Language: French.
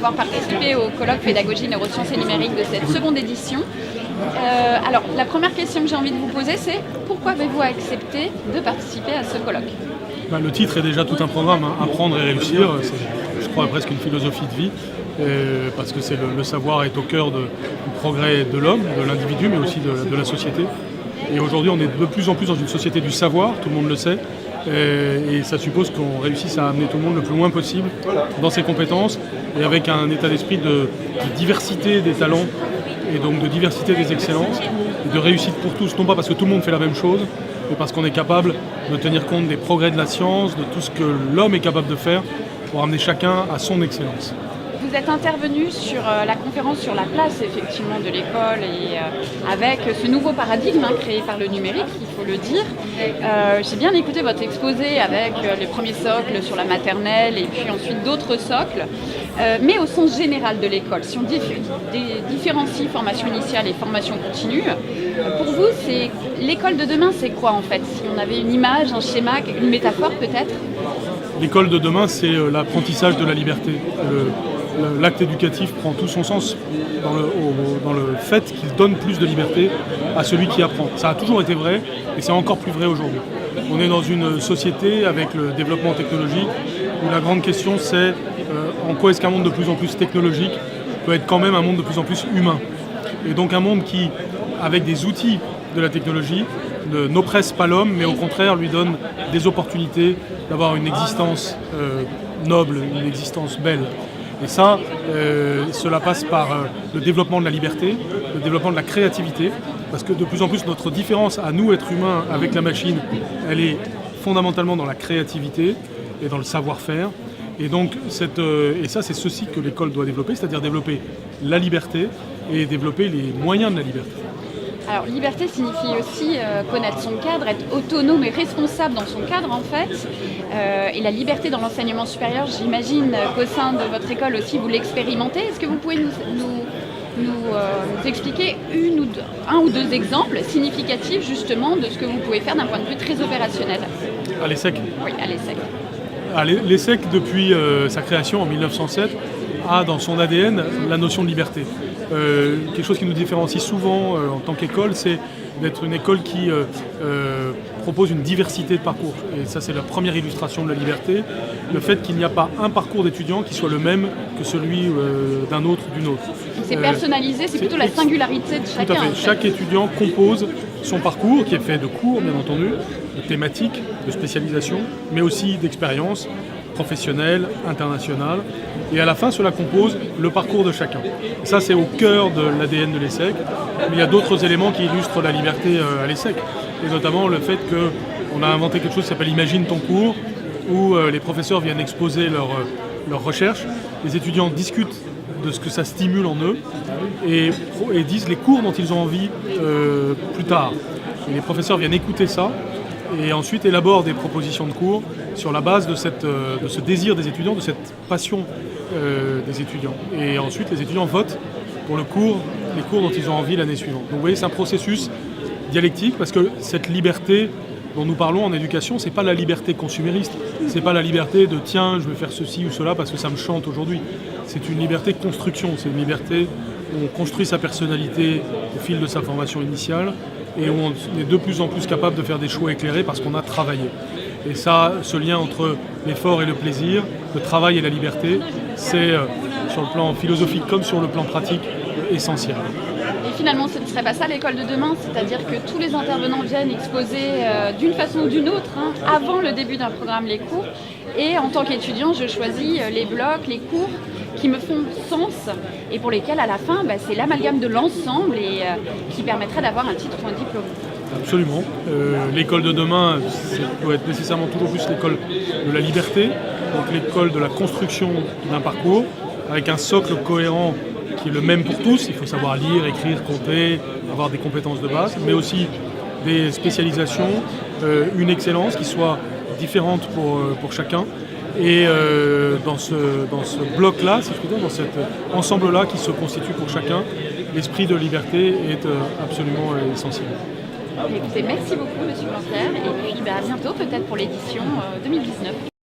d'avoir participé au colloque Pédagogie, Neurosciences et Numérique de cette seconde édition. Alors, la première question que j'ai envie de vous poser, c'est pourquoi avez-vous accepté de participer à ce colloque ? Le titre est déjà tout un programme, hein. Apprendre et réussir, c'est, je crois, presque une philosophie de vie, parce que c'est le savoir est au cœur du progrès de l'homme, de l'individu, mais aussi de la société. Et aujourd'hui, on est de plus en plus dans une société du savoir, tout le monde le sait, et ça suppose qu'on réussisse à amener tout le monde le plus loin possible dans ses compétences, et avec un état d'esprit de diversité des talents, et donc de diversité des excellences, et de réussite pour tous, non pas parce que tout le monde fait la même chose, mais parce qu'on est capable de tenir compte des progrès de la science, de tout ce que l'homme est capable de faire pour amener chacun à son excellence. Vous êtes intervenu sur la conférence sur la place effectivement de l'école et avec ce nouveau paradigme créé par le numérique, il faut le dire. J'ai bien écouté votre exposé avec les premiers socles sur la maternelle et puis ensuite d'autres socles, mais au sens général de l'école. Si on différencie formation initiale et formation continue, pour vous, c'est l'école de demain, c'est quoi en fait? Si on avait une image, un schéma, une métaphore peut-être? L'école de demain, c'est l'apprentissage de la liberté. L'acte éducatif prend tout son sens dans le fait qu'il donne plus de liberté à celui qui apprend. Ça a toujours été vrai et c'est encore plus vrai aujourd'hui. On est dans une société avec le développement technologique où la grande question c'est en quoi est-ce qu'un monde de plus en plus technologique peut être quand même un monde de plus en plus humain. Et donc un monde qui, avec des outils de la technologie, n'oppresse pas l'homme mais au contraire lui donne des opportunités d'avoir une existence noble, une existence belle. Et ça, cela passe par le développement de la liberté, le développement de la créativité, parce que de plus en plus notre différence à nous, êtres humains, avec la machine, elle est fondamentalement dans la créativité et dans le savoir-faire. Et donc, et ça, c'est ceci que l'école doit développer, c'est-à-dire développer la liberté et développer les moyens de la liberté. Alors, liberté signifie aussi connaître son cadre, être autonome et responsable dans son cadre, en fait. Et la liberté dans l'enseignement supérieur, j'imagine qu'au sein de votre école aussi, vous l'expérimentez. Est-ce que vous pouvez nous expliquer un ou deux exemples significatifs, justement, de ce que vous pouvez faire d'un point de vue très opérationnel? À l'ESSEC. Oui, à l'ESSEC. L'ESSEC, depuis sa création en 1907, a dans son ADN la notion de liberté. Quelque chose qui nous différencie souvent en tant qu'école, c'est d'être une école qui propose une diversité de parcours. Et ça, c'est la première illustration de la liberté. Le fait qu'il n'y a pas un parcours d'étudiant qui soit le même que celui d'un autre ou d'une autre. C'est personnalisé, c'est plutôt la singularité de chacun. Tout à fait. Chaque étudiant compose son parcours, qui est fait de cours, bien entendu, de thématiques, de spécialisation, mais aussi d'expériences professionnelles, internationales. Et à la fin, cela compose le parcours de chacun. Et ça, c'est au cœur de l'ADN de l'ESSEC. Mais il y a d'autres éléments qui illustrent la liberté à l'ESSEC. Et notamment le fait qu'on a inventé quelque chose qui s'appelle Imagine ton cours, où les professeurs viennent exposer leurs recherches. Les étudiants discutent de ce que ça stimule en eux et disent les cours dont ils ont envie plus tard. Et les professeurs viennent écouter ça et ensuite élaborent des propositions de cours sur la base de ce désir des étudiants, de cette passion des étudiants. Et ensuite, les étudiants votent pour les cours dont ils ont envie l'année suivante. Donc vous voyez, c'est un processus dialectique parce que cette liberté dont nous parlons en éducation, c'est pas la liberté consumériste, c'est pas la liberté de tiens, je vais faire ceci ou cela parce que ça me chante aujourd'hui. C'est une liberté de construction, c'est une liberté où on construit sa personnalité au fil de sa formation initiale et où on est de plus en plus capable de faire des choix éclairés parce qu'on a travaillé. Et ça, ce lien entre l'effort et le plaisir, le travail et la liberté, c'est sur le plan philosophique comme sur le plan pratique essentiel. Et finalement, ce ne serait pas ça l'école de demain, c'est-à-dire que tous les intervenants viennent exposer d'une façon ou d'une autre, avant le début d'un programme, les cours. Et en tant qu'étudiant, je choisis les blocs, les cours qui me font sens et pour lesquels, à la fin, c'est l'amalgame de l'ensemble et qui permettrait d'avoir un titre ou un diplôme. Absolument. L'école de demain, ça doit être nécessairement toujours plus l'école de la liberté, donc l'école de la construction d'un parcours, avec un socle cohérent qui est le même pour tous. Il faut savoir lire, écrire, compter, avoir des compétences de base, mais aussi des spécialisations, une excellence qui soit différente pour chacun. Et dans ce bloc-là, si je puis dire, dans cet ensemble-là qui se constitue pour chacun, l'esprit de liberté est absolument essentiel. Écoutez, merci beaucoup, Monsieur Blanquer, et puis à bientôt peut-être pour l'édition 2019.